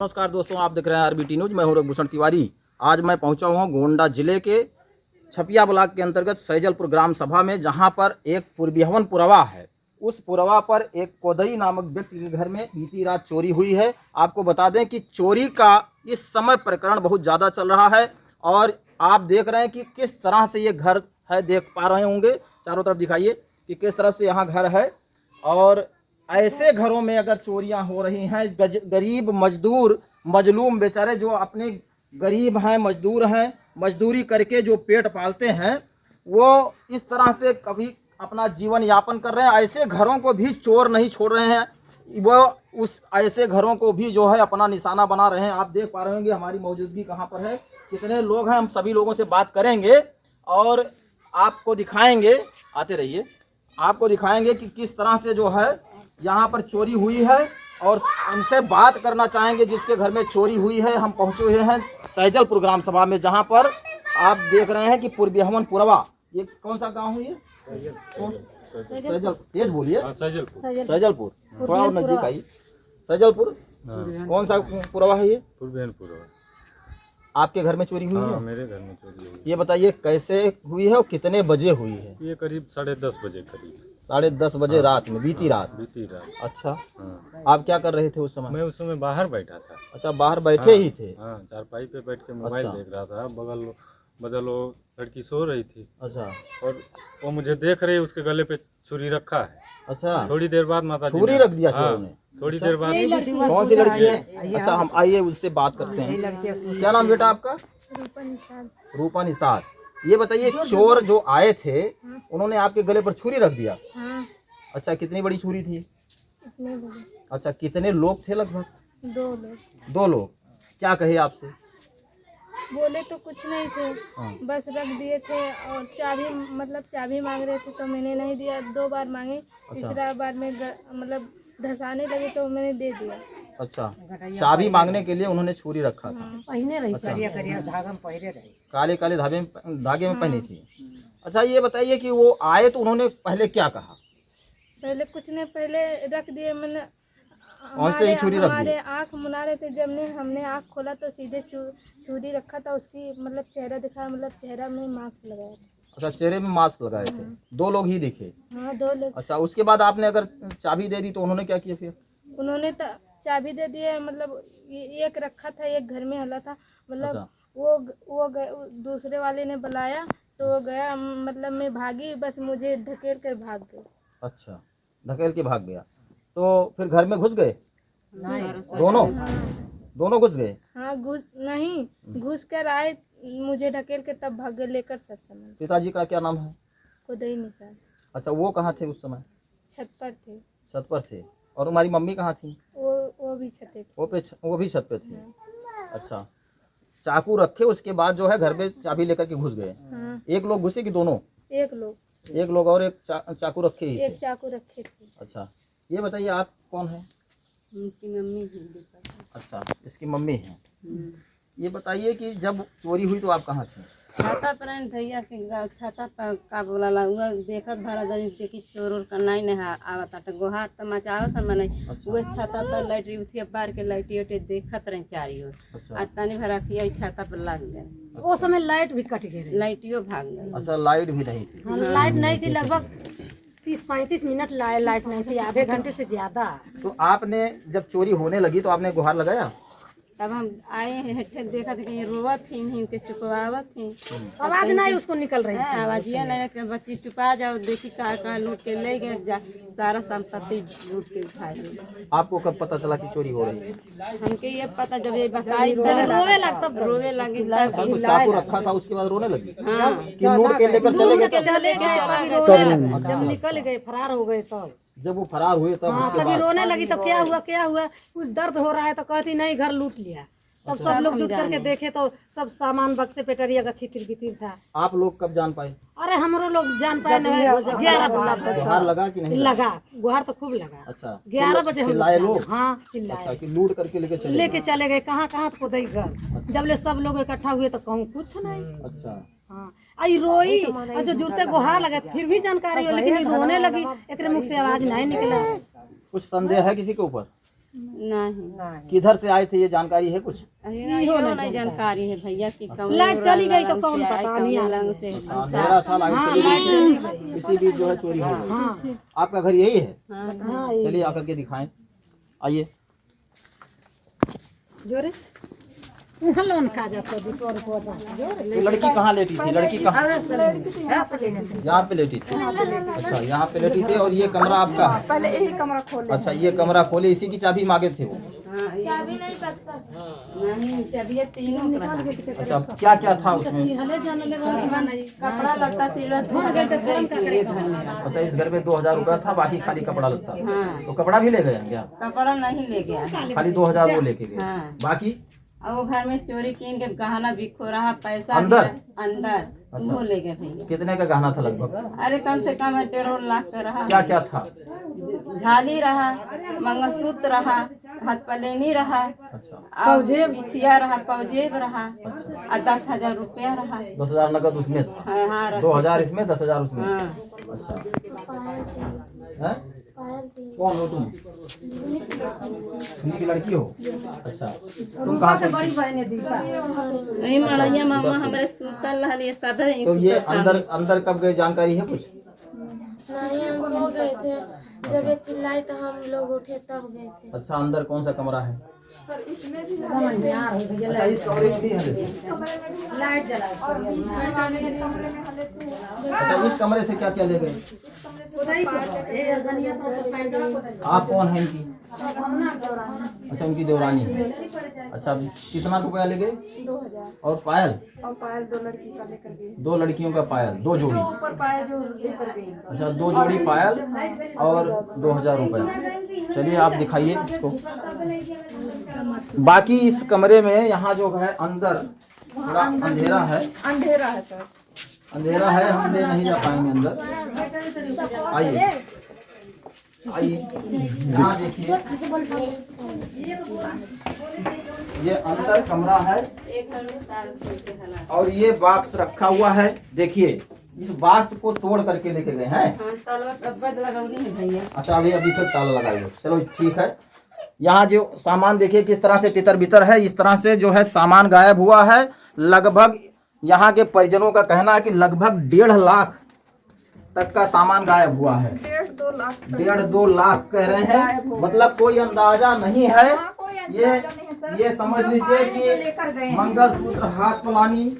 नमस्कार दोस्तों, आप देख रहे हैं आरबीटी न्यूज। मैं हूं रघुभूषण तिवारी। आज मैं पहुंचा हूं गोंडा जिले के छपिया ब्लॉक के अंतर्गत सैजलपुर ग्राम सभा में, जहां पर एक पूर्वीहवन पुरवा है। उस पुरवा पर एक कोदई नामक व्यक्ति के घर में बीती रात चोरी हुई है। आपको बता दें कि चोरी का इस समय प्रकरण बहुत ज़्यादा चल रहा है और आप देख रहे हैं कि किस तरह से ये घर है। देख पा रहे होंगे, चारों तरफ दिखाइए कि किस तरफ से यहाँ घर है। और ऐसे घरों में अगर चोरियां हो रही हैं, गरीब मजदूर मजलूम बेचारे जो अपने गरीब हैं, मजदूर हैं, मजदूरी करके जो पेट पालते हैं, वो इस तरह से कभी अपना जीवन यापन कर रहे हैं। ऐसे घरों को भी चोर नहीं छोड़ रहे हैं, वो उस ऐसे घरों को भी जो है अपना निशाना बना रहे हैं। आप देख पा रहे होंगे हमारी मौजूदगी कहाँ पर है, कितने लोग हैं। हम सभी लोगों से बात करेंगे और आपको दिखाएंगे, आते रहिए, आपको दिखाएंगे कि किस तरह से जो है यहाँ पर चोरी हुई है और उनसे बात करना चाहेंगे जिसके घर में चोरी हुई है। हम पहुँचे हुए हैं सैजलपुर ग्राम सभा में, जहाँ पर आप देख रहे हैं कि पूर्वीहवन पुरवा। ये कौन सा गांव है? ये सैजल, तेज बोलिए। सैजलपुर, थोड़ा और नजदीक आइए। सैजलपुर कौन सा पुरवा है? ये पूर्वीहवन पुरवा। आपके घर में चोरी हुई है? मेरे घर में चोरी हुई। ये बताइए कैसे हुई है और कितने बजे हुई है? ये करीब 10:30 बजे करीब। 10:30 बजे रात में, बीती रात? बीती रात। अच्छा, हाँ। आप क्या कर रहे थे उस समय? मैं उस समय बाहर बैठा था। अच्छा, बाहर बैठे ही थे? हाँ, चारपाई पे बैठ के मोबाइल अच्छा। देख रहा था। बगल वो लड़की सो रही थी। अच्छा, और वो मुझे देख रही, उसके गले पे छुरी रखा है। अच्छा, थोड़ी देर बाद माता जी छुरी ने- रख दिया चोरों ने? थोड़ी देर बाद। कौन सी लड़की है? अच्छा, हम आइए उससे बात करते हैं। क्या नाम बेटा आपका? रूपा निषाद। ये बताइए, चोर जो आए थे उन्होंने आपके गले पर छुरी रख दिया? हाँ, अच्छा, कितनी बड़ी छुरी थी? इतने बड़े। अच्छा, कितने लोग थे? लगभग 2 लोग। 2 लोग। क्या कहे आपसे? बोले तो कुछ नहीं थे, हाँ। बस रख दिए थे और चाबी मांग रहे थे तो मैंने नहीं दिया। 2 बार मांगे, तीसरा बार में धसाने लगे तो मैंने दे दिया। अच्छा, चाबी मांगने के लिए उन्होंने छुरी रखा था? पहने रही। अच्छा। धागा में पहने रही। काले काले धागे में पहनी थी। अच्छा, ये बताइए कि वो आए तो उन्होंने पहले क्या कहा? पहले कुछ नहीं, पहले रख दिए। मैंने पहुंचते ही छुरी रख दी? हमारे आँख मुना रहे थे, जब हमने आँख खोला तो सीधे छुरी रखा था। उसकी चेहरा दिखाया, चेहरा में मास्क लगाया था। अच्छा, चेहरे में मास्क लगाए थे। 2 लोग ही दिखे? हाँ, 2 लोग। अच्छा, उसके बाद आपने अगर चाबी दे दी तो उन्होंने क्या किया फिर? उन्होंने चाबी दे दिए। एक रखा था, एक घर में हला था। अच्छा। वो दूसरे वाले ने बुलाया तो वो गया। मैं भागी, बस मुझे धकेल कर भाग गए। अच्छा, धकेल के भाग गया। तो फिर घर में घुस गए? दोनों घुस गए? हाँ, घुस कर आए, मुझे धकेल कर तब भाग गए लेकर सत्संग। पिताजी का क्या नाम है? कोदई निशान। अच्छा, वो कहाँ थे उस समय? छत पर थे। छत पर थे। और तुम्हारी मम्मी कहाँ थी? वो भी छत पे। वो भी छत पे थी। अच्छा, चाकू रखे, उसके बाद जो है घर में चाबी लेकर के घुस गए। हाँ। एक लोग घुसे कि दोनों? एक लोग और एक चाकू रखे ही एक थे? चाकू रखे थे। अच्छा, ये बताइए आप कौन है? इसकी मम्मी है। अच्छा, इसकी मम्मी है। ये बताइए कि जब चोरी हुई तो आप कहाँ थे? छाता पर भैया के छाता पर का बोला हुआ देखत भरा दिन देखी चोर उर का नहीं नहीं आवत आटे गोहार तो मचावत हम नहीं। अच्छा। वो छाता पर लाइट उठिए बार के लाइट उठे देखत रहे चारी ओर। अच्छा। आज तनी भरा किया छाता पर लग गए। वो समय लाइट भी कट गई। लाइटियो भाग गए। अच्छा, लाइट भी नहीं थी? हाँ, लाइट नहीं थी। लगभग 30-35 मिनट लाइट नहीं थी, आधे घंटे से ज्यादा। तो आपने जब चोरी होने लगी तो आपने गुहार लगाया? तब हम आए हेठे देखा थे कि रोवत थी, इनके चुपवावत थी। आवाज नहीं उसको निकल रही थी। आवाजिया नहीं कि बच्ची चुपा जाओ, देखी कहा लूट के ले गए, सारा संपत्ति लूट के उठा लिए। आपको कब पता चला कि चोरी हो रही है? हमके ये पता जब ये बताई रोवे लगता रोवे लगे। अच्छा, तो चाकू रखा था उसके बाद रोने लगी? हाँ, कि लूट के लेकर चले गए तब? चले गए, कभी रोने लगे। जब निकल गए, फरार हो गए तब। जब वो फरार हुए तब? हाँ, उसके कभी बाद रोने लगी तो क्या हुआ, कुछ दर्द हो रहा है तो कहती नहीं घर लूट लिया। तब सब लोग जुट करके देखे तो सब सामान बक्से पेटरिया का छितिर बितिर था। आप लोग कब जान पाए? अरे हमरो लोग जान पाए 11 बजे। गुहार लगा कि नहीं लगा, गुहार तो खूब लगा। अच्छा, 11 बजे हम चिल्लाए लोग? हाँ, चिल्लाए। अच्छा, कि लूट करके लेके चले गए। कहाँ को दई घर। जब ले सब लोग इकट्ठा हुए तो कहूँ कुछ नहीं। अच्छा, हाँ, आई रोई और जो जुड़ते गुहार लगे फिर भी जानकारी हो, लेकिन रोने लगी, एक मुख से आवाज नहीं निकला। कुछ संदेह है किसी के ऊपर? नहीं किधर से आए थे, ये जानकारी है कुछ? इहो नहीं जानकारी है भैया कि कौन लाइट चली गई तो रंग कौन से आए, पता नहीं कौन रंग से। अंधेरा था, लाइट चली गई, इसी बीच जो है चोरी हो गई। आपका घर यही है? हाँ चलिए आकर के दिखाएं, आइए। जोरे लोन खा जाता दीपोर को जोरे तो लड़की कहाँ लेटी थी? लड़की कहाँ? यहाँ पे लेटी थी। अच्छा, यहाँ पे लेटी थी। और ये कमरा आपका है? पहले यही कमरा खोले। अच्छा, ये कमरा खोले, इसी की चाबी मांगे थे वो? चाबी नहीं बक्सा। नहीं चाबी तीनों का रहा। अच्छा, क्या क्या था उसमें? हले जाने ले कपड़ा लगता सिलवा धुल गई तो ये घर में रहा। अच्छा, इस घर में 2000 रुपया था, बाकी खाली कपड़ा लगता था। हाँ तो कपड़ा भी ले गए हैं क्या? कपड़ा नहीं ले गया। खाली 2000 वो लेके गए, हाँ बाकी और वो घर में चोरी कीन के गहना बिखो रहा, पैसा अंदर? भी अंदर वो ले गए भैया। कितने का गहना था लगभग? अरे कम से कम 1.5 लाख का रहा। क्या क्या था? झाली रहा, मंगलसूत्र रहा, हथपलेनी रहा, अच्छा, और बिछिया रहा, पौजेब रहा, और 10,000 रुपया रहा। 10,000 नकद उसमें था, हाँ हाँ रखा। 2000 इसमें, 10,000 उसमें। हाँ अच्छा, हैं? कौन हो तुम? की लड़की हो? अच्छा, तुम कहाँ से? बड़ी बहने दीपा नहीं मड़ैया मामा हमारे सुतल रहलिए सब है। तो ये अंदर अंदर कब गए, जानकारी है कुछ? नहीं, हम सो गए थे, जब ये चिल्लाई तो हम लोग उठे तब गए थे। अच्छा, अंदर कौन सा कमरा है? अच्छा, इस कमरे में भी है। लाइट जला अच्छा, इस कमरे से क्या क्या ले गए? आप कौन है इनकी? अच्छा, उनकी देवरानी है। अच्छा, कितना रुपया ले गए? 2000। और पायल? और पायल 2 लड़की का लेकर गए। 2 लड़कियों का पायल, 2 जोड़ी? ऊपर पायल जो लेकर गए। अच्छा, 2 जोड़ी पायल और 2000 रुपया। चलिए आप दिखाइए इसको। बाकी इस कमरे में यहाँ जो है अंदर थोड़ा अंधेरा है, अंधेरा है सर। अंधेरा है, हम ले नहीं जा पाएंगे अंदर। आइए आइए, यहाँ देखिए, ये अंदर कमरा है एक घर में ताल खोल के हला। और ये बॉक्स रखा हुआ है। देखिए, इस बॉक्स को तोड़ करके लेके गए हैं। हाँ तलवा अब्बद लगौली है भैया। अच्छा अभी फिर ताला लगाइए। चलो ठीक है। यहाँ जो सामान देखिए किस तरह से तितर बितर है, इस तरह से जो है सामान गायब हुआ है। लगभग यहाँ के परिजनों का कहना है कि लगभग 1.5 लाख तक का सामान गायब हुआ है। 1.5-2 लाख। 1.5-2 लाख कह रहे हैं, मतलब कोई अंदाजा नहीं है। ये समझ लीजिए कि मंगलसूत्र, हाथ पलानी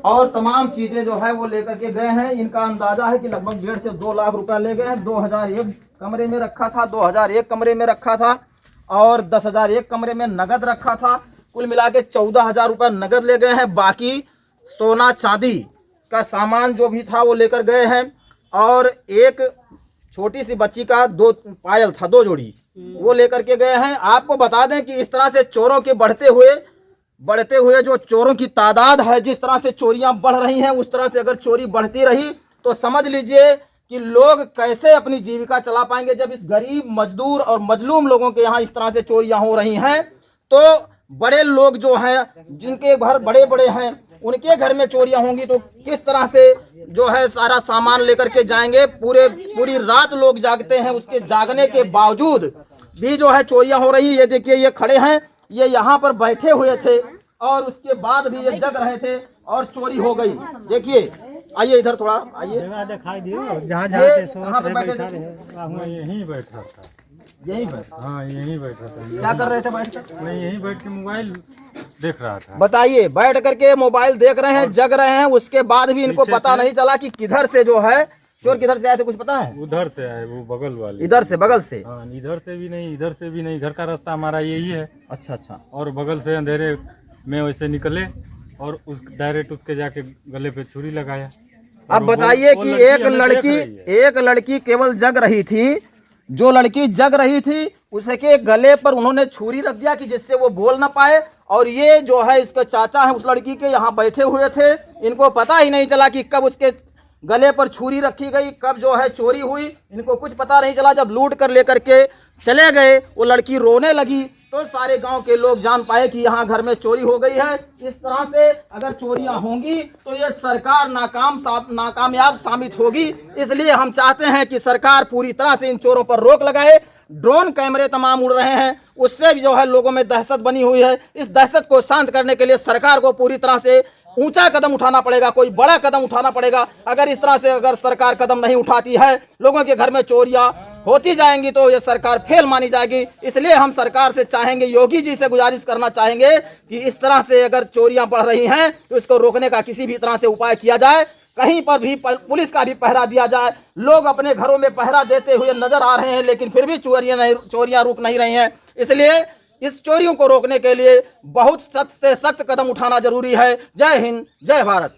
और तमाम चीजें जो है वो लेकर के गए हैं। इनका अंदाजा है कि लगभग 1.5 से 2 लाख रुपया ले गए हैं। 2000 एक कमरे में रखा था, 2000 एक कमरे में रखा था और 10,000 एक कमरे में नगद रखा था। कुल मिला के 14,000 रुपया नगद ले गए हैं। बाकी सोना चांदी का सामान जो भी था वो लेकर गए हैं। और एक छोटी सी बच्ची का 2 पायल था, 2 जोड़ी, वो लेकर के गए हैं। आपको बता दें कि इस तरह से चोरों के बढ़ते हुए जो चोरों की तादाद है, जिस तरह से चोरियां बढ़ रही हैं, उस तरह से अगर चोरी बढ़ती रही तो समझ लीजिए कि लोग कैसे अपनी जीविका चला पाएंगे। जब इस गरीब, मजदूर और मजलूम लोगों के यहाँ इस तरह से चोरियां हो रही हैं, तो बड़े लोग जो हैं, जिनके घर बड़े बड़े हैं, उनके घर में चोरियां होंगी तो किस तरह से जो है सारा सामान लेकर के जाएंगे। पूरी रात लोग जागते हैं, उसके जागने के बावजूद भी जो है चोरियां हो रही है। ये देखिए, ये खड़े हैं, ये यहाँ पर बैठे हुए थे और उसके बाद भी ये जग रहे थे और चोरी हो गई। देखिए, आइए इधर थोड़ा आइए, दिखाई दियो जहाँ कहाँ पे बैठे थे? मैं यहीं बैठा था। यहीं पर? हाँ यहीं बैठा था। क्या कर रहे थे बैठ कर? मैं यहीं बैठ के मोबाइल देख रहा था। बताइए, बैठ करके मोबाइल देख रहे हैं, जग रहे हैं, उसके बाद भी इनको पता नहीं चला कि किधर से जो है चोर किधर से आए थे, कुछ पता है? उधर से आए, वो बगल वाले। इधर से, बगल से? हाँ, इधर से भी नहीं, इधर से भी नहीं। घर का रास्ता हमारा यही है। अच्छा अच्छा। और बगल से अंधेरे में वैसे निकले और उस डायरेक्ट उसके जाके गले पे छुरी लगाया। अब बताइए कि एक लड़की केवल जग रही थी। जो लड़की जग रही थी उसके गले पर उन्होंने छुरी रख दिया कि जिससे वो बोल ना पाए। और ये जो है इसके चाचा है उस लड़की के, यहाँ बैठे हुए थे। इनको पता ही नहीं चला कि कब उसके गले पर छुरी रखी गई, कब जो है चोरी हुई, इनको कुछ पता नहीं चला। जब लूट कर लेकर के चले गए, वो लड़की रोने लगी तो सारे गांव के लोग जान पाए कि यहाँ घर में चोरी हो गई है। इस तरह से अगर चोरियां होंगी तो ये सरकार नाकामयाब साबित होगी। इसलिए हम चाहते हैं कि सरकार पूरी तरह से इन चोरों पर रोक लगाए। ड्रोन कैमरे तमाम उड़ रहे हैं, उससे भी जो है लोगों में दहशत बनी हुई है। इस दहशत को शांत करने के लिए सरकार को पूरी तरह से ऊंचा कदम उठाना पड़ेगा, कोई बड़ा कदम उठाना पड़ेगा। अगर इस तरह से अगर सरकार कदम नहीं उठाती है, लोगों के घर में चोरियां होती जाएंगी तो ये सरकार फेल मानी जाएगी। इसलिए हम सरकार से चाहेंगे, योगी जी से गुजारिश करना चाहेंगे कि इस तरह से अगर चोरियां बढ़ रही हैं तो इसको रोकने का किसी भी तरह से उपाय किया जाए। कहीं पर भी पुलिस का भी पहरा दिया जाए। लोग अपने घरों में पहरा देते हुए नजर आ रहे हैं, लेकिन फिर भी चोरियां रुक नहीं रही हैं। इसलिए इस चोरियों को रोकने के लिए बहुत सख्त से सख्त कदम उठाना जरूरी है। जय हिंद, जय भारत।